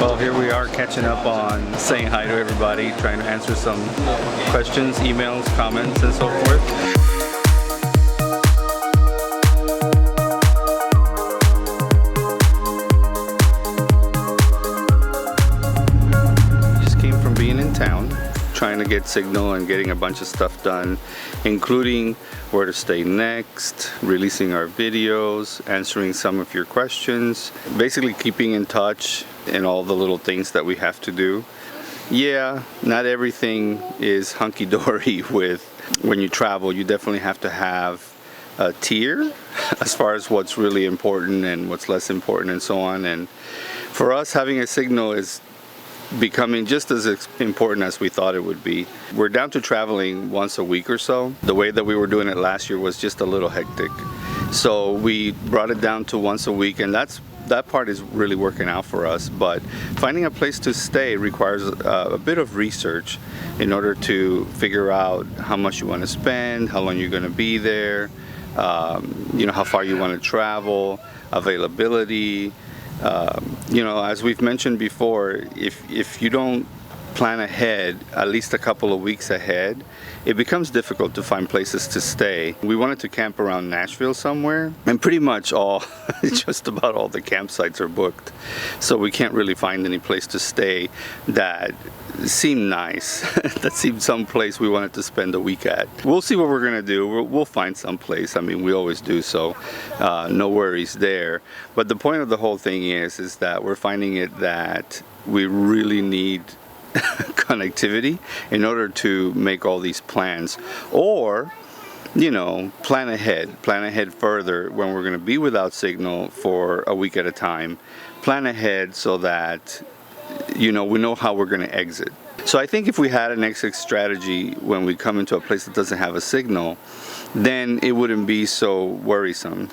Well, here we are catching up on saying hi to everybody, trying to answer some questions, emails, comments, and so forth. Just came from being in town, trying to get signal and getting a bunch of stuff done, including where to stay next, releasing our videos, answering some of your questions, basically keeping in touch and all the little things that we have to do. Yeah, not everything is hunky-dory with when you travel. You definitely have to have a tier as far as what's really important and what's less important and so on. And for us, having a signal is becoming just as important as we thought it would be. We're down to traveling once a week or so. The way that we were doing it last year was just a little hectic. So we brought it down to once a week, and that part is really working out for us. But finding a place to stay requires a bit of research in order to figure out how much you want to spend, how long you're going to be there, how far you want to travel, availability. As we've mentioned before, if you don't plan ahead, at least a couple of weeks ahead, it becomes difficult to find places to stay. We wanted to camp around Nashville somewhere, and pretty much just about all the campsites are booked. So we can't really find any place to stay that seemed nice, that seemed someplace we wanted to spend a week at. We'll see what we're gonna do. We'll find some place. I mean, we always do, so no worries there. But the point of the whole thing is that we're finding it that we really need connectivity in order to make all these plans, or plan ahead further when we're going to be without signal for a week at a time. Plan ahead so that we know how we're going to exit. So I think if we had an exit strategy when we come into a place that doesn't have a signal, then it wouldn't be so worrisome,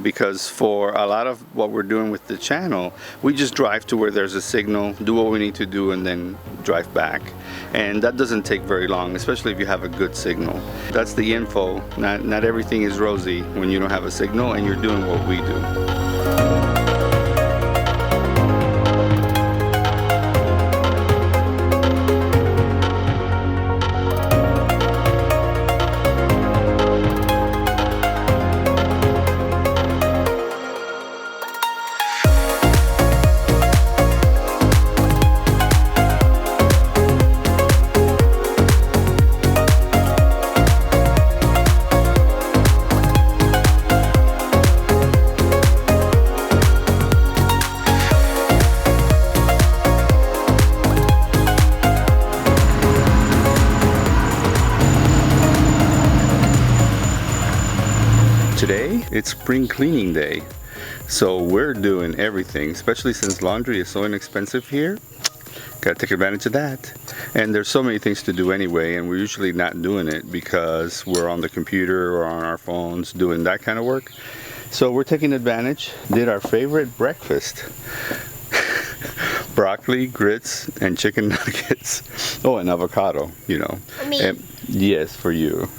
because for a lot of what we're doing with the channel, we just drive to where there's a signal, do what we need to do, and then drive back. And that doesn't take very long, especially if you have a good signal. That's the info. Not everything is rosy when you don't have a signal and you're doing what we do. Today, it's spring cleaning day, so we're doing everything, especially since laundry is so inexpensive here. Gotta take advantage of that. And there's so many things to do anyway, and we're usually not doing it because we're on the computer or on our phones doing that kind of work. So we're taking advantage. Did our favorite breakfast. Broccoli, grits, and chicken nuggets. Oh, and avocado, Me. And, yes, for you.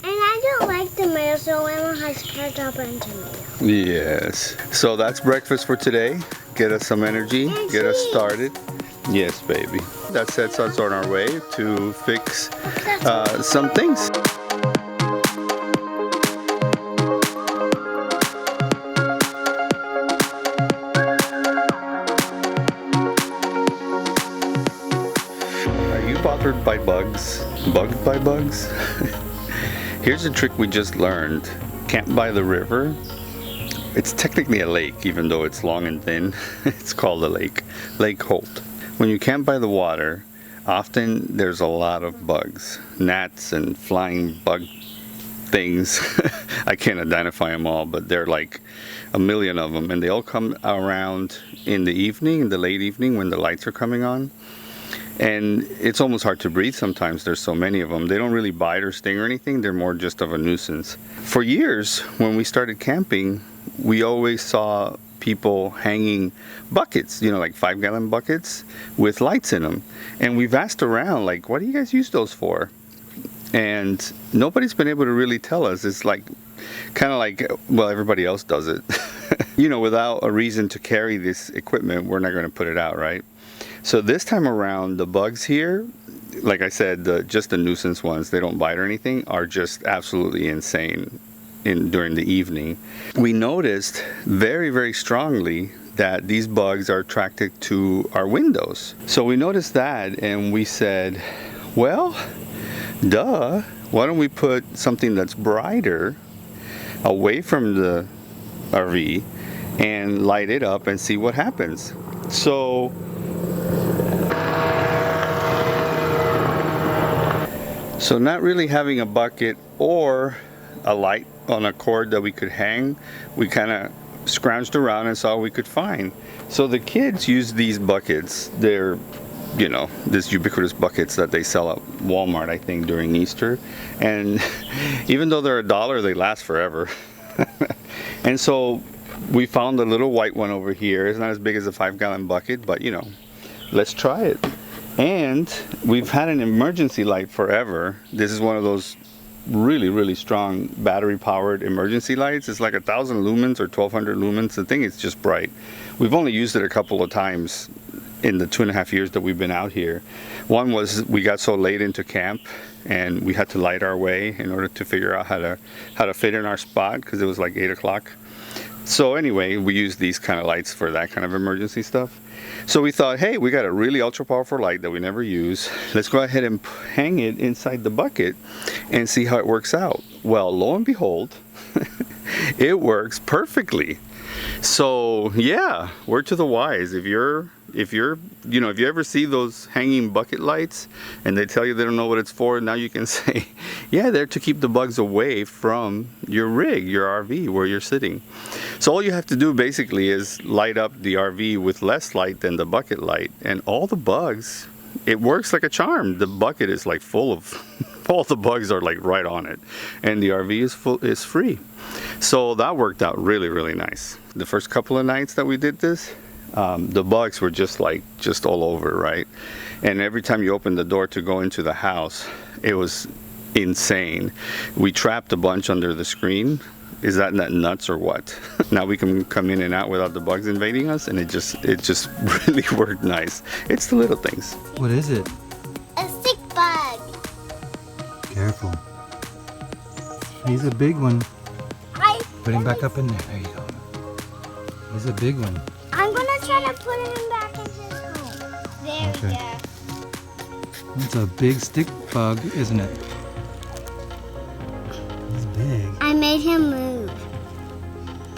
I like tomato, so Emma has ketchup and tomato. Yes. So that's breakfast for today. Get us some energy, get us started. Yes, baby. That sets us on our way to fix some things. Are you bothered by bugs? Bugged by bugs? Here's a trick we just learned. Camp by the river. It's technically a lake, even though it's long and thin. It's called a lake. Lake Holt. When you camp by the water, often there's a lot of bugs. Gnats and flying bug things. I can't identify them all, but there are like a million of them. And they all come around in the evening, in the late evening when the lights are coming on. And it's almost hard to breathe sometimes. There's so many of them. They don't really bite or sting or anything. They're more just of a nuisance. For years, when we started camping, we always saw people hanging buckets, like 5-gallon buckets with lights in them. And we've asked around, like, what do you guys use those for? And nobody's been able to really tell us. It's like, kind of like, well, everybody else does it. Without a reason to carry this equipment, we're not going to put it out, right? So this time around, the bugs here, like I said, just the nuisance ones, they don't bite or anything, are just absolutely insane during the evening. We noticed very, very strongly that these bugs are attracted to our windows. So we noticed that and we said, well, duh, why don't we put something that's brighter away from the RV and light it up and see what happens. So not really having a bucket or a light on a cord that we could hang, we kind of scrounged around and saw what we could find. So the kids use these buckets. They're, you know, these ubiquitous buckets that they sell at Walmart, I think, during Easter. And even though they're $1, they last forever. And so we found a little white one over here. It's not as big as a 5-gallon bucket, but you know, let's try it. And we've had an emergency light forever. This is one of those really, really strong battery-powered emergency lights. It's like 1,000 lumens or 1,200 lumens. The thing is just bright. We've only used it a couple of times in the 2.5 years that we've been out here. One was we got so late into camp and we had to light our way in order to figure out how to fit in our spot because it was like 8 o'clock. So anyway, we use these kind of lights for that kind of emergency stuff. So we thought, hey, we got a really ultra powerful light that we never use. Let's go ahead and hang it inside the bucket and see how it works out. Well, lo and behold, it works perfectly. So yeah, word to the wise. If you ever see those hanging bucket lights and they tell you they don't know what it's for, now you can say, yeah, they're to keep the bugs away from your rig, your RV where you're sitting. So all you have to do basically is light up the RV with less light than the bucket light, and all the bugs, it works like a charm. The bucket is like full of all the bugs are like right on it, and the RV is free. So that worked out really, really nice. The first couple of nights that we did this, the bugs were just all over, right? And every time you opened the door to go into the house, it was insane. We trapped a bunch under the screen. Is that nuts or what? Now we can come in and out without the bugs invading us, and it just really worked nice. It's the little things. What is it? A stick bug. Careful. He's a big one. Put him back up in there. There you go. He's a big one. I'm gonna try to put him back in his home. There we Okay. go. It's a big stick bug, isn't it? He's big. I made him move.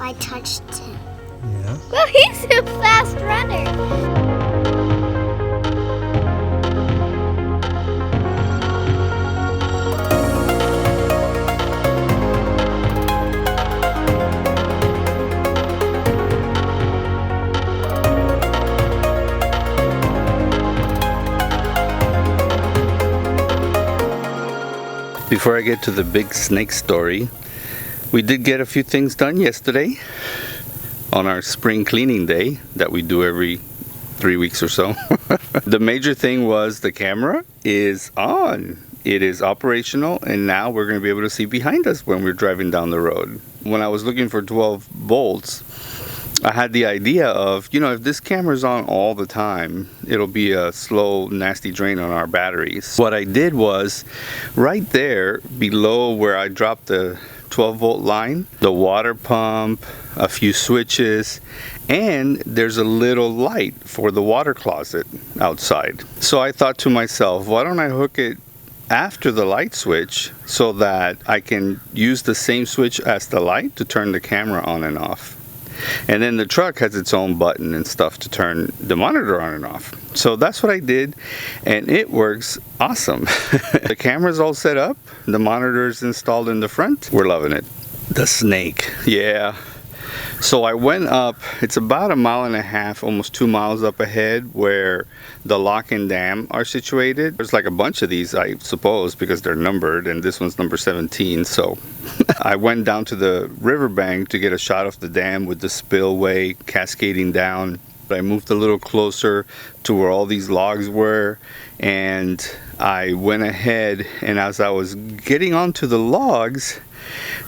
I touched him. Yeah. Well, he's a fast runner. Before I get to the big snake story, we did get a few things done yesterday on our spring cleaning day that we do every 3 weeks or so. The major thing was the camera is on. It is operational, and now we're going to be able to see behind us when we're driving down the road. When I was looking for 12 volts, I had the idea of, if this camera's on all the time, it'll be a slow, nasty drain on our batteries. What I did was, right there below where I dropped the 12-volt line, the water pump, a few switches, and there's a little light for the water closet outside. So I thought to myself, why don't I hook it after the light switch so that I can use the same switch as the light to turn the camera on and off. And then the truck has its own button and stuff to turn the monitor on and off. So that's what I did, and it works awesome. The camera's all set up, the monitor's installed in the front. We're loving it. The snake, yeah. So I went up, it's about 1.5 miles, almost 2 miles up ahead where the lock and dam are situated. There's like a bunch of these, I suppose, because they're numbered, and this one's number 17. So I went down to the riverbank to get a shot of the dam with the spillway cascading down. I moved a little closer to where all these logs were, and I went ahead, and as I was getting onto the logs,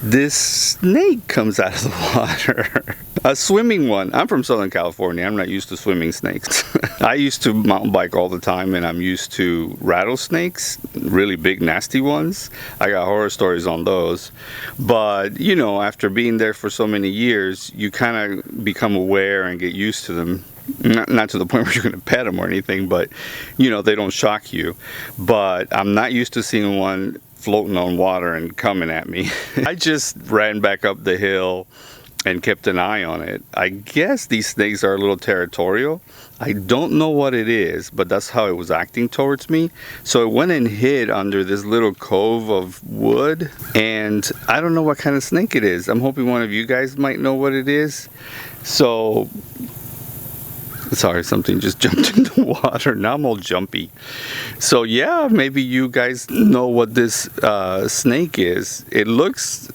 this snake comes out of the water. A swimming one. I'm from Southern California. I'm not used to swimming snakes. I used to mountain bike all the time, and I'm used to rattlesnakes, really big, nasty ones. I got horror stories on those. But, you know, after being there for so many years, you kind of become aware and get used to them. Not to the point where you're going to pet them or anything, but, you know, they don't shock you. But I'm not used to seeing one floating on water and coming at me. I just ran back up the hill and kept an eye on it. I guess these snakes are a little territorial. I don't know what it is, but that's how it was acting towards me. So it went and hid under this little cove of wood, and I don't know what kind of snake it is. I'm hoping one of you guys might know what it is. So, sorry, something just jumped in the water. Now I'm all jumpy. So yeah, maybe you guys know what this snake is. It looks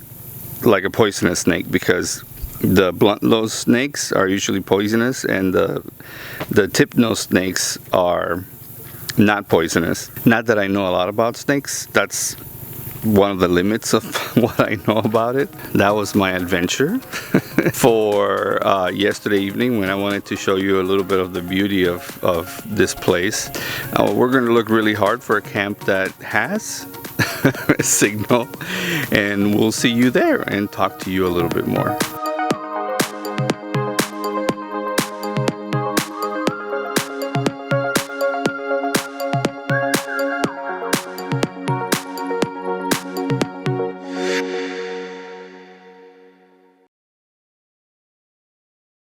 like a poisonous snake because the blunt-nosed snakes are usually poisonous, and the tip-nosed snakes are not poisonous. Not that I know a lot about snakes. That's one of the limits of what I know about it. That was my adventure for yesterday evening when I wanted to show you a little bit of the beauty of this place. We're going to look really hard for a camp that has a signal, and we'll see you there and talk to you a little bit more.